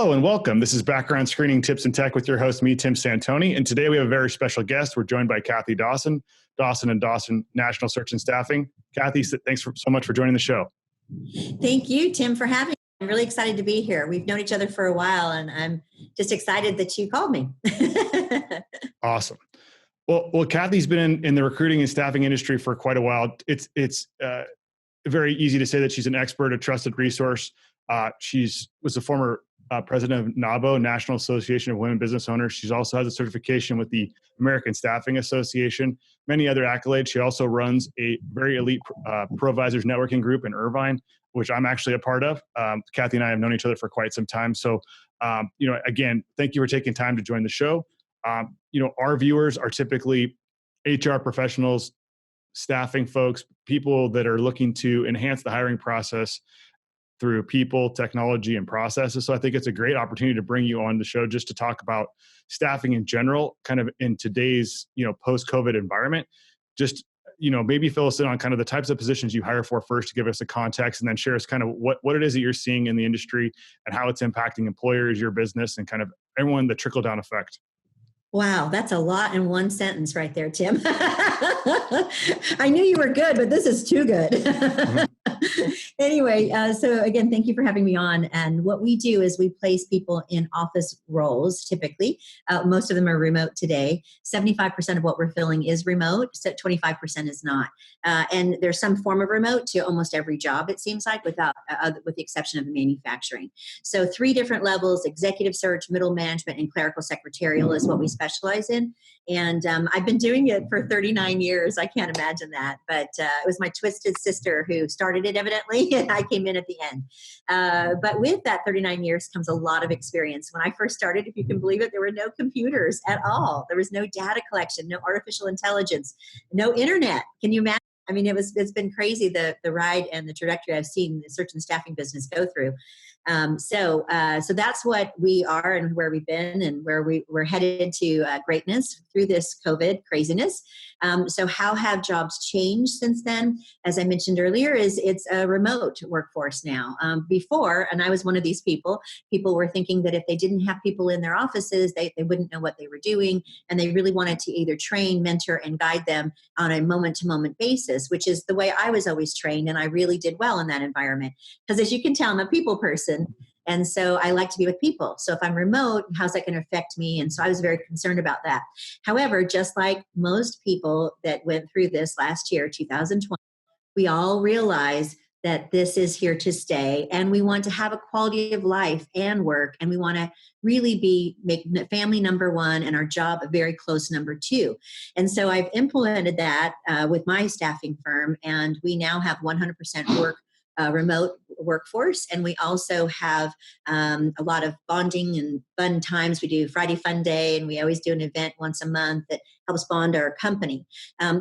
Hello and welcome. This is Background Screening Tips and Tech with your host, me, Tim Santoni. And today we have a very special guest. We're joined by Kathy Dawson, Dawson Dawson National Search and Staffing. Kathy, thanks so much for joining the show. Thank you, Tim, for having me. I'm really excited to be here. We've known each other for a while, and I'm just excited that you called me. Awesome. Well, Kathy's been in the recruiting and staffing industry for quite a while. It's very easy to say that she's an expert, a trusted resource. Was a former president of NAWBO, National Association of Women Business Owners. She also has a certification with the American Staffing Association, many other accolades. She also runs a very elite PROVISORS networking group in Irvine, which I'm actually a part of. Kathy and I have known each other for quite some time. So, again, thank you for taking time to join the show. Our viewers are typically HR professionals, staffing folks, people that are looking to enhance the hiring process through people, technology, and processes. So I think it's a great opportunity to bring you on the show just to talk about staffing in general, kind of in today's, post-COVID environment. Just, maybe fill us in on kind of the types of positions you hire for first to give us a context, and then share us kind of what it is that you're seeing in the industry and how it's impacting employers, your business, and kind of everyone, the trickle-down effect. Wow, that's a lot in one sentence right there, Tim. I knew you were good, but this is too good. Mm-hmm. Anyway, so again, thank you for having me on. And what we do is we place people in office roles, typically. Most of them are remote today. 75% of what we're filling is remote, so 25% is not. And there's some form of remote to almost every job, it seems like, with the exception of manufacturing. So 3 different levels: executive search, middle management, and clerical secretarial is what we specialize in. And I've been doing it for 39 years. I can't imagine that. But it was my twisted sister who started it, evidently, and I came in at the end. But with that 39 years comes a lot of experience. When I first started, if you can believe it, there were no computers at all. There was no data collection, no artificial intelligence, no internet. Can you imagine? I mean, it's been crazy, the ride and the trajectory I've seen the search and staffing business go through. So that's what we are and where we've been and where we're headed to greatness through this COVID craziness. So how have jobs changed since then? As I mentioned earlier, it's a remote workforce now. Before, and I was one of these people were thinking that if they didn't have people in their offices, they wouldn't know what they were doing. And they really wanted to either train, mentor, and guide them on a moment-to-moment basis, which is the way I was always trained. And I really did well in that environment. Because as you can tell, I'm a people person. And so I like to be with people. So if I'm remote, how's that going to affect me? And so I was very concerned about that. However, just like most people that went through this last year, 2020, we all realize that this is here to stay. And we want to have a quality of life and work. And we want to really make family number one and our job a very close number 2. And so I've implemented that with my staffing firm. And we now have 100% remote workforce. And we also have a lot of bonding and fun times. We do Friday Fun Day, and we always do an event once a month that helps bond our company.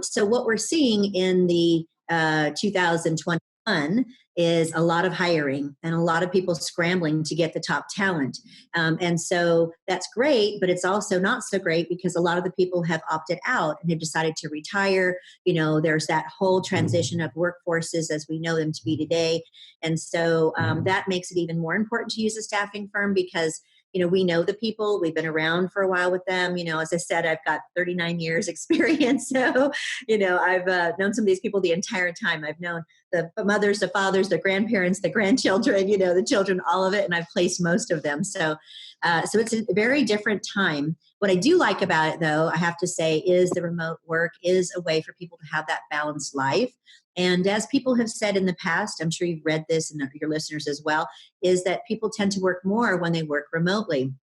So what we're seeing in the 2021 is a lot of hiring and a lot of people scrambling to get the top talent. And so that's great, but it's also not so great because a lot of the people have opted out and have decided to retire. There's that whole transition of workforces as we know them to be today. And so that makes it even more important to use a staffing firm because we know the people. We've been around for a while with them. As I said, I've got 39 years experience. So, I've known some of these people the entire time. I've known the mothers, the fathers, the grandparents, the grandchildren, the children, all of it. And I've placed most of them. So it's a very different time. What I do like about it, though, I have to say, is the remote work is a way for people to have that balanced life. And as people have said in the past, I'm sure you've read this and your listeners as well, is that people tend to work more when they work remotely.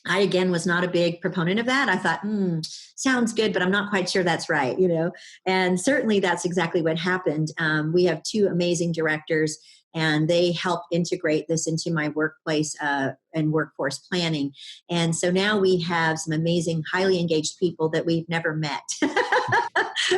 I, again, was not a big proponent of that. I thought, sounds good, but I'm not quite sure that's right, And certainly that's exactly what happened. We have 2 amazing directors, and they help integrate this into my workplace and workforce planning. And so now we have some amazing, highly engaged people that we've never met,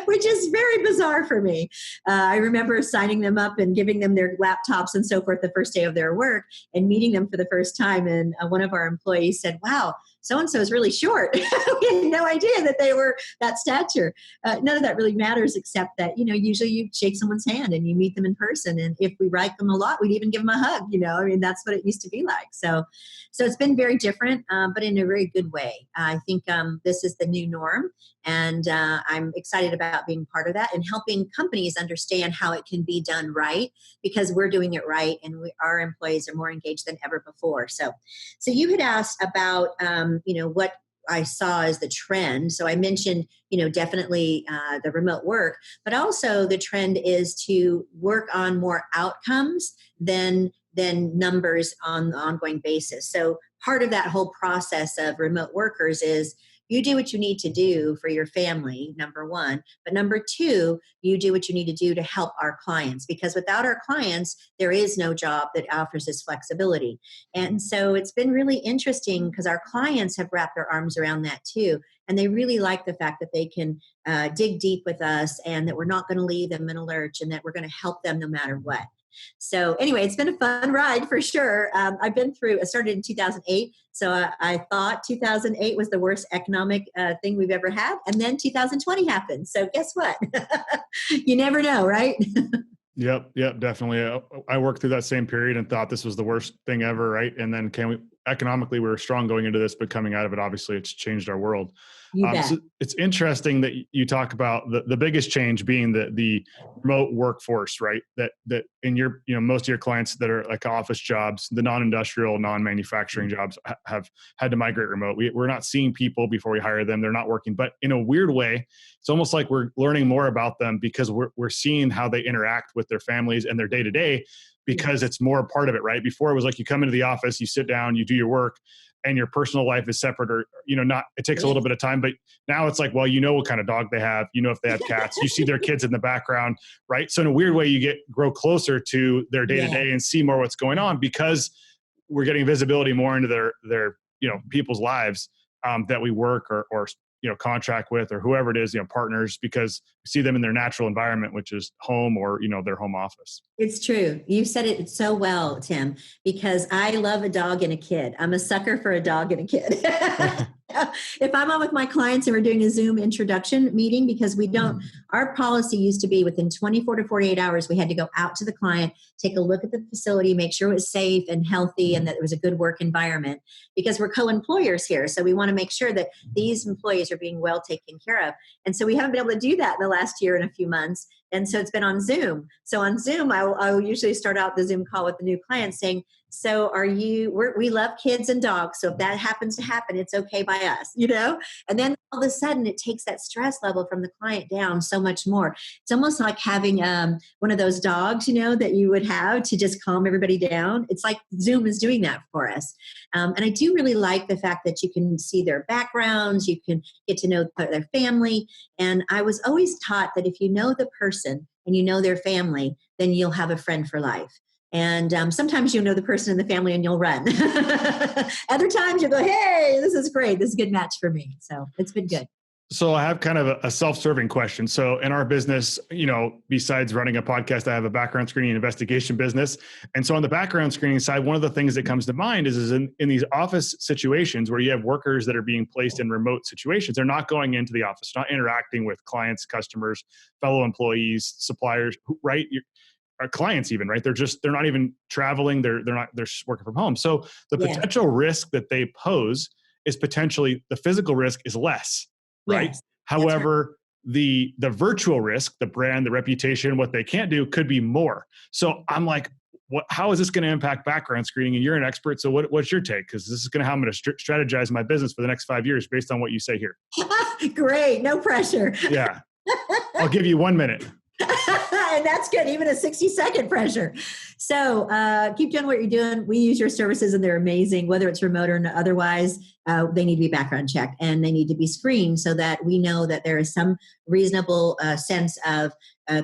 which is very bizarre for me. I remember signing them up and giving them their laptops and so forth the first day of their work and meeting them for the first time. And one of our employees said, wow, so-and-so is really short. We had no idea that they were that stature. None of that really matters except that, usually you shake someone's hand and you meet them in person. And if we like them a lot, we'd even give them a hug. That's what it used to be like. So So it's been very different, but in a very good way. I think this is the new norm, and I'm excited about being part of that and helping companies understand how it can be done right, because we're doing it right, and our employees are more engaged than ever before. So you had asked about, what I saw as the trend. So I mentioned, definitely the remote work, but also the trend is to work on more outcomes than numbers on an ongoing basis. So part of that whole process of remote workers is you do what you need to do for your family, number one. But number two, you do what you need to do to help our clients, because without our clients, there is no job that offers this flexibility. And so it's been really interesting because our clients have wrapped their arms around that too. And they really like the fact that they can dig deep with us, and that we're not going to leave them in a lurch, and that we're going to help them no matter what. So anyway, it's been a fun ride for sure. I started in 2008. So I thought 2008 was the worst economic thing we've ever had. And then 2020 happened. So guess what? You never know, right? Yep, definitely. I worked through that same period and thought this was the worst thing ever, right? And then economically, we were strong going into this, but coming out of it, obviously, it's changed our world. So it's interesting that you talk about the biggest change being the remote workforce, right? That in your, most of your clients that are like office jobs, the non-industrial, non-manufacturing jobs have had to migrate remote. We're not seeing people before we hire them. They're not working, but in a weird way, it's almost like we're learning more about them because we're seeing how they interact with their families and their day to day, because it's more a part of it, right? Before it was like you come into the office, you sit down, you do your work, and your personal life is separate, or, not, it takes a little bit of time, but now it's like, well, what kind of dog they have, if they have cats, you see their kids in the background, right? So in a weird way, you grow closer to their day to day and see more what's going on, because we're getting visibility more into their people's lives that we work or contract with, or whoever it is, partners, because we see them in their natural environment, which is home or, their home office. It's true. You said it so well, Tim, because I love a dog and a kid. I'm a sucker for a dog and a kid. If I'm on with my clients and we're doing a Zoom introduction meeting, because our policy used to be within 24 to 48 hours, we had to go out to the client, take a look at the facility, make sure it was safe and healthy and that it was a good work environment, because we're co-employers here. So we want to make sure that these employees are being well taken care of. And so we haven't been able to do that in the last year and a few months. And so it's been on Zoom. So on Zoom, I will usually start out the Zoom call with the new client saying, so we love kids and dogs. So if that happens to happen, it's okay by us, And then all of a sudden it takes that stress level from the client down so much more. It's almost like having one of those dogs, that you would have to just calm everybody down. It's like Zoom is doing that for us. And I do really like the fact that you can see their backgrounds, you can get to know their family. And I was always taught that if you know the person and you know their family, then you'll have a friend for life. And sometimes you'll know the person in the family and you'll run. Other times you'll go, hey, this is great. This is a good match for me. So it's been good. So I have kind of a self-serving question. So in our business, besides running a podcast, I have a background screening and investigation business. And so on the background screening side, one of the things that comes to mind is in these office situations where you have workers that are being placed in remote situations, they're not going into the office, not interacting with clients, customers, fellow employees, suppliers, right? Our clients even, right? They're not even traveling. They're working from home. So the potential risk that they pose is potentially, the physical risk is less, right? Yes, However, the virtual risk, the brand, the reputation, what they can't do could be more. So I'm like, how is this going to impact background screening? And you're an expert. So what's your take? Because this is going to how I'm going to strategize my business for the next 5 years based on what you say here. Great. No pressure. Yeah. I'll give you 1 minute. And that's good, even a 60-second pressure. So keep doing what you're doing. We use your services and they're amazing, whether it's remote or otherwise. They need to be background checked and they need to be screened so that we know that there is some reasonable sense of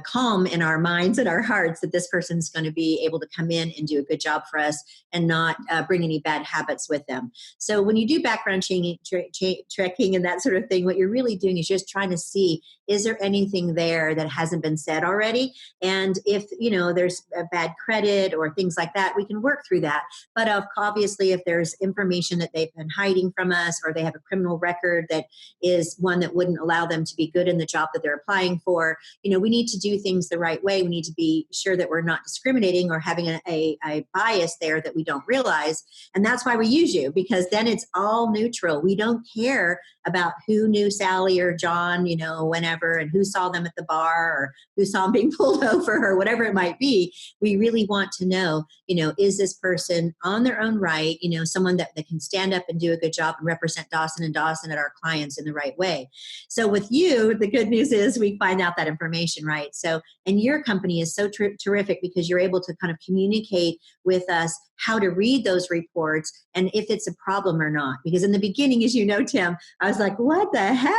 calm in our minds and our hearts that this person's going to be able to come in and do a good job for us and not bring any bad habits with them. So when you do background checking and that sort of thing, what you're really doing is just trying to see, is there anything there that hasn't been said already? And if, there's a bad credit or things like that, we can work through that. But obviously, if there's information that they've been hiding hiding from us, or they have a criminal record that is one that wouldn't allow them to be good in the job that they're applying for. We need to do things the right way. We need to be sure that we're not discriminating or having a bias there that we don't realize. And that's why we use you, because then it's all neutral. We don't care about who knew Sally or John, whenever, and who saw them at the bar or who saw them being pulled over or whatever it might be. We really want to know, is this person on their own right, someone that can stand up and do a good job and represent Dawson and Dawson and our clients in the right way. So with you, the good news is we find out that information, right? So, and your company is so terrific because you're able to kind of communicate with us how to read those reports and if it's a problem or not. Because in the beginning, as you know, Tim, I was like, what the heck,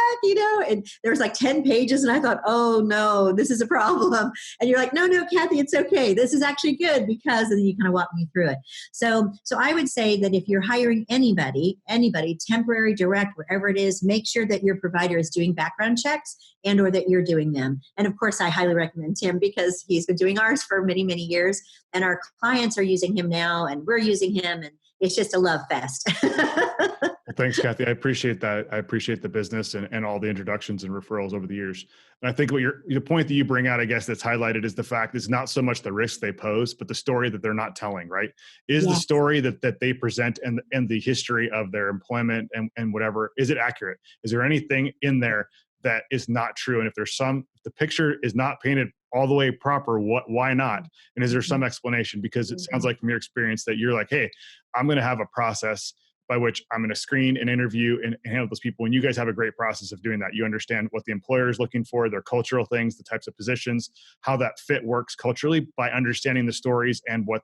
and there was like 10 pages and I thought, oh no, this is a problem. And you're like, no, Kathy, it's okay. This is actually good because, and then you kind of walk me through it. So I would say that if you're hiring anybody, temporary, direct, wherever it is, make sure that your provider is doing background checks and or that you're doing them. And of course, I highly recommend Tim because he's been doing ours for many, many years. And our clients are using him now and we're using him. And it's just a love fest. Well, thanks, Kathy. I appreciate that. I appreciate the business and all the introductions and referrals over the years. And I think the point that you bring out, I guess, that's highlighted is the fact it's not so much the risk they pose, but the story that they're not telling, right? Is the story that they present and the history of their employment and whatever, is it accurate? Is there anything in there that is not true? And if the picture is not painted all the way proper, why not? And is there some explanation? Because it sounds like from your experience that you're like, hey, I'm going to have a process by which I'm going to screen and interview and handle those people. And you guys have a great process of doing that. You understand what the employer is looking for, their cultural things, the types of positions, how that fit works culturally by understanding the stories and what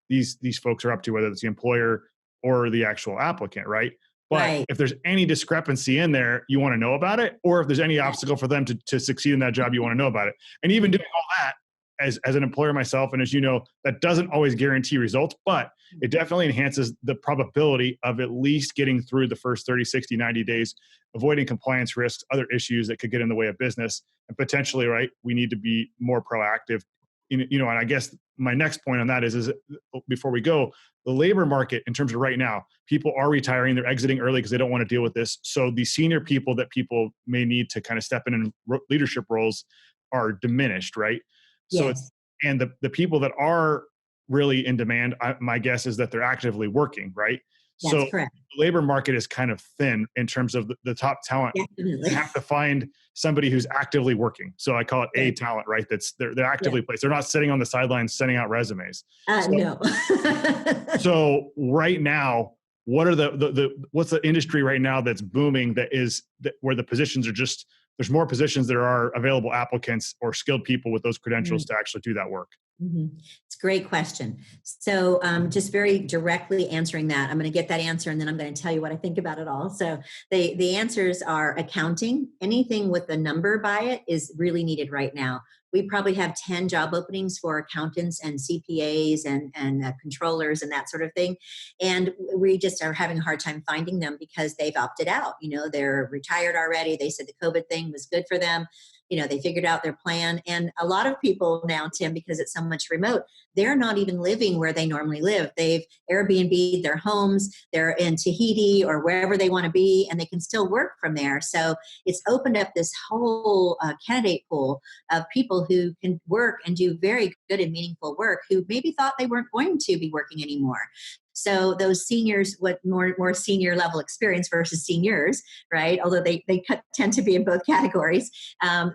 these folks are up to, whether it's the employer or the actual applicant, right? But if there's any discrepancy in there, you want to know about it. Or if there's any obstacle for them to succeed in that job, you want to know about it. And even doing all that, as an employer myself, and as you know, that doesn't always guarantee results, but it definitely enhances the probability of at least getting through the first 30, 60, 90 days, avoiding compliance risks, other issues that could get in the way of business. And potentially, right, we need to be more proactive. And I guess my next point on that is before we go, the labor market in terms of right now, people are retiring, they're exiting early because they don't want to deal with this. So the senior people that people may need to kind of step in leadership roles are diminished, right? So and the people that are really in demand, my guess is that they're actively working, right? That's correct. The labor market is kind of thin in terms of the top talent. Definitely. You have to find somebody who's actively working. So I call it A talent, right? They're actively placed. They're not sitting on the sidelines sending out resumes. No. So right now, what are what's the industry right now that's booming where the positions are there's more positions that are available applicants or skilled people with those credentials to actually do that work? Mm-hmm. It's a great question. So just very directly answering that, I'm going to get that answer and then I'm going to tell you what I think about it all. So the answers are accounting. Anything with a number by it is really needed right now. We probably have 10 job openings for accountants and CPAs and controllers and that sort of thing. And we just are having a hard time finding them because they've opted out. They're retired already. They said the COVID thing was good for them. They figured out their plan. And a lot of people now, Tim, because it's so much remote, they're not even living where they normally live. They've Airbnb'd their homes. They're in Tahiti or wherever they want to be, and they can still work from there. So it's opened up this whole candidate pool of people who can work and do very good and meaningful work who maybe thought they weren't going to be working anymore. So those seniors with more senior level experience versus seniors, right? Although they tend to be in both categories,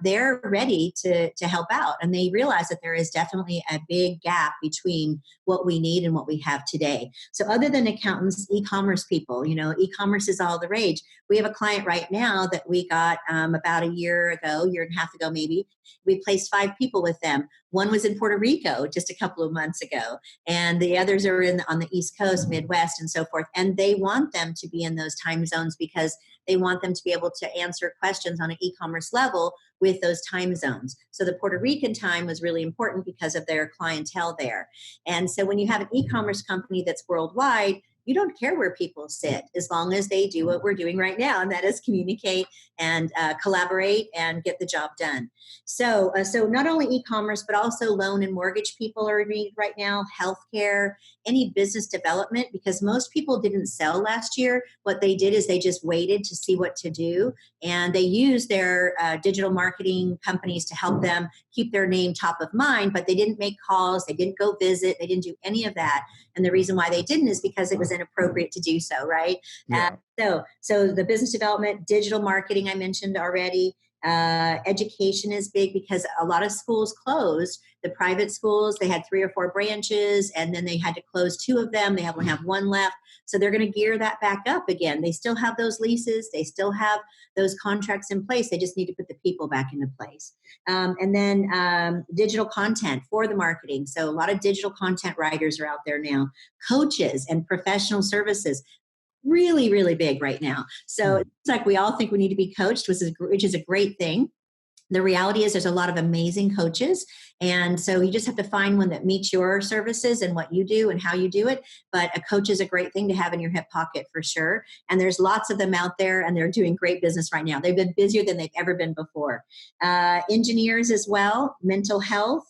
they're ready to help out. And they realize that there is definitely a big gap between what we need and what we have today. So other than accountants, e-commerce people, e-commerce is all the rage. We have a client right now that we got about a year and a half ago maybe. We placed 5 people with them. One was in Puerto Rico just a couple of months ago, and the others are on the East Coast, Midwest, and so forth. And they want them to be in those time zones because they want them to be able to answer questions on an e-commerce level with those time zones. So the Puerto Rican time was really important because of their clientele there. And so when you have an e-commerce company that's worldwide, You don't care where people sit as long as they do what we're doing right now, and that is communicate and collaborate and get the job done. So not only e-commerce, but also loan and mortgage people are needed right now, healthcare, any business development, because most people didn't sell last year. What they did is they just waited to see what to do, and they used their digital marketing companies to help them keep their name top of mind, but they didn't make calls, they didn't go visit, they didn't do any of that. And the reason why they didn't is because it was inappropriate to do so, right? Yeah. So the business development, digital marketing, I mentioned already. Education is big because a lot of schools closed. The private schools, they had 3 or 4 branches, and then they had to close 2 of them. They only have 1 left. So they're going to gear that back up again. They still have those leases. They still have those contracts in place. They just need to put the people back into place. And then digital content for the marketing. So a lot of digital content writers are out there now. Coaches and professional services. Really, really big right now. So it's like we all think we need to be coached, which is a great thing. The reality is there's a lot of amazing coaches. And so you just have to find one that meets your services and what you do and how you do it. But a coach is a great thing to have in your hip pocket for sure. And there's lots of them out there, and they're doing great business right now. They've been busier than they've ever been before. Engineers as well, mental health.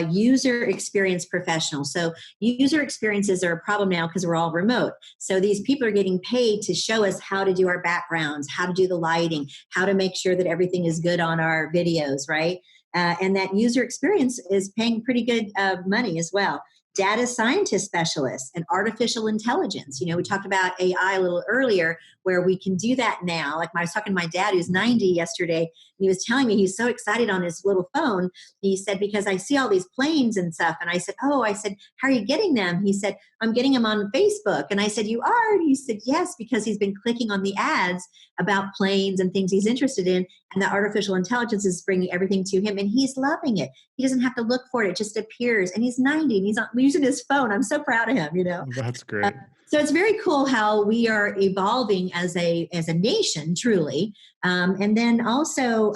User experience professionals. So user experiences are a problem now because we're all remote. So these people are getting paid to show us how to do our backgrounds, how to do the lighting, how to make sure that everything is good on our videos, right? And that user experience is paying pretty good money as well. Data scientist specialists and artificial intelligence. You know, we talked about AI a little earlier, where we can do that now. Like I was talking to my dad, who's 90 yesterday, and he was telling me he's so excited on his little phone. He said, because I see all these planes and stuff. And I said, how are you getting them? He said, I'm getting them on Facebook. And I said, you are? And he said, yes, because he's been clicking on the ads about planes and things he's interested in. And the artificial intelligence is bringing everything to him, and he's loving it. He doesn't have to look for it. It just appears. And he's 90 and he's using his phone. I'm so proud of him, you know. That's great. So it's very cool how we are evolving as a nation, truly. And then also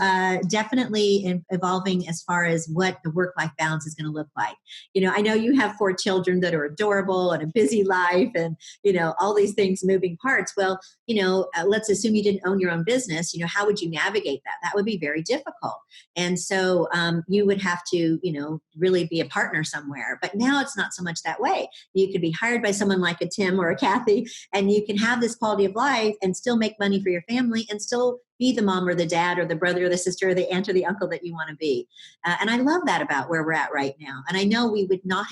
definitely evolving as far as what the work-life balance is going to look like. You know, I know you have 4 children that are adorable and a busy life and, you know, all these things, moving parts. Well, you know, let's assume you didn't own your own business. You know, how would you navigate that? That would be very difficult. And so you would have to, you know, really be a partner somewhere. But now it's not so much that way. You could be hired by someone like a Tim or a Kathy, and you can have this quality of life and still make money for your family and still be the mom or the dad or the brother or the sister or the aunt or the uncle that you want to be. And I love that about where we're at right now. And I know we would not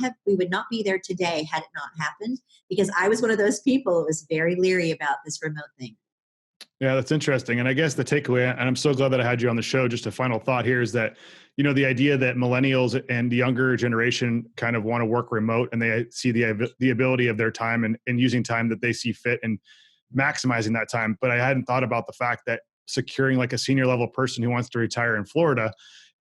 be there today had it not happened, because I was one of those people who was very leery about this remote thing. Yeah, that's interesting. And I guess the takeaway, and I'm so glad that I had you on the show, just a final thought here is that, you know, the idea that millennials and the younger generation kind of want to work remote, and they see the ability of their time and using time that they see fit and maximizing that time. But I hadn't thought about the fact that securing like a senior level person who wants to retire in Florida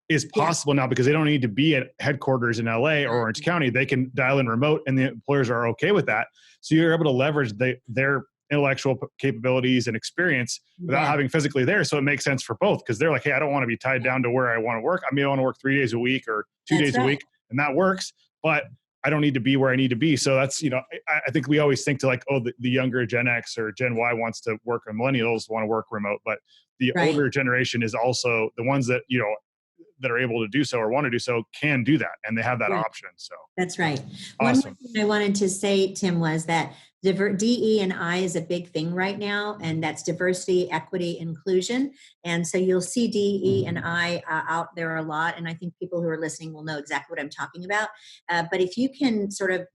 is possible now, because they don't need to be at headquarters in LA or Orange County. They can dial in remote, and the employers are okay with that. So you're able to leverage their intellectual capabilities and experience without having physically there. So it makes sense for both, because they're like, hey, I don't want to be tied down to where I want to work. I mean, I want to work 3 days a week or 2 days a week, and that works, but I don't need to be where I need to be. So that's, you know, I think we always think to like, oh, the younger Gen X or Gen Y wants to work, and millennials want to work remote, but the older generation is also the ones that, you know, that are able to do so or want to do so can do that, and they have that option. So that's right. Awesome. One thing I wanted to say, Tim, was that DE&I is a big thing right now, and that's diversity, equity, inclusion. And so you'll see DE&I out there a lot, and I think people who are listening will know exactly what I'm talking about. But if you can sort of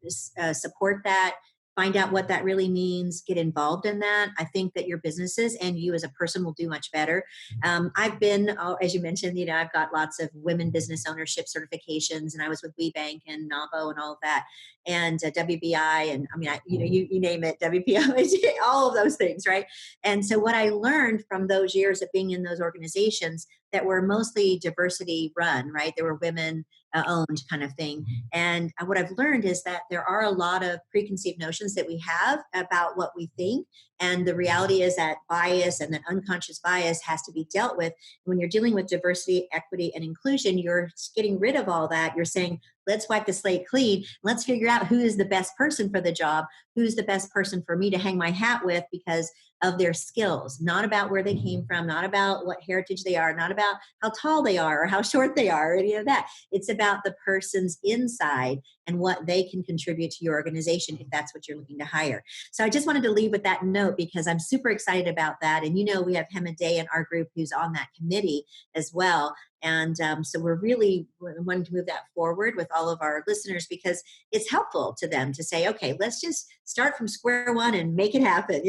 support that, find out what that really means, get involved in that, I think that your businesses and you as a person will do much better. I've been, as you mentioned, you know, I've got lots of women business ownership certifications, and I was with WBENC and NAWBO and all of that, and WBI, and I mean, you name it, WPO, all of those things, right? And so what I learned from those years of being in those organizations that were mostly diversity run, right? They were women owned kind of thing. And what I've learned is that there are a lot of preconceived notions that we have about what we think. And the reality is that bias and that unconscious bias has to be dealt with. When you're dealing with diversity, equity, and inclusion, you're getting rid of all that. You're saying, let's wipe the slate clean. Let's figure out who is the best person for the job, who's the best person for me to hang my hat with because of their skills, not about where they came from, not about what heritage they are, not about how tall they are or how short they are, or any of that. It's about the person's inside and what they can contribute to your organization if that's what you're looking to hire. So I just wanted to leave with that note because I'm super excited about that. And we have Hema Day in our group who's on that committee as well. And so we're really wanting to move that forward with all of our listeners because it's helpful to them to say, okay, let's just start from square one and make it happen,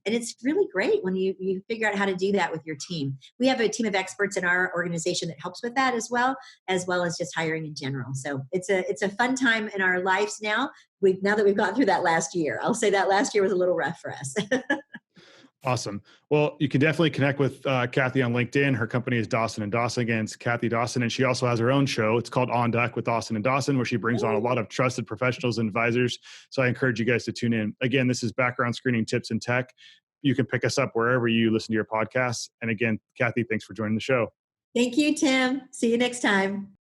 and it's really great when you figure out how to do that with your team. We have a team of experts in our organization that helps with that as well as just hiring in general. So it's a fun time in our lives now. Now that we've gone through that last year, I'll say that last year was a little rough for us. Awesome. Well, you can definitely connect with Kathy on LinkedIn. Her company is Dawson Dawson. Again, it's Kathy Dawson. And she also has her own show. It's called On Deck with Dawson Dawson, where she brings on a lot of trusted professionals and advisors. So I encourage you guys to tune in. Again, this is Background Screening Tips in Tech. You can pick us up wherever you listen to your podcasts. And again, Kathy, thanks for joining the show. Thank you, Tim. See you next time.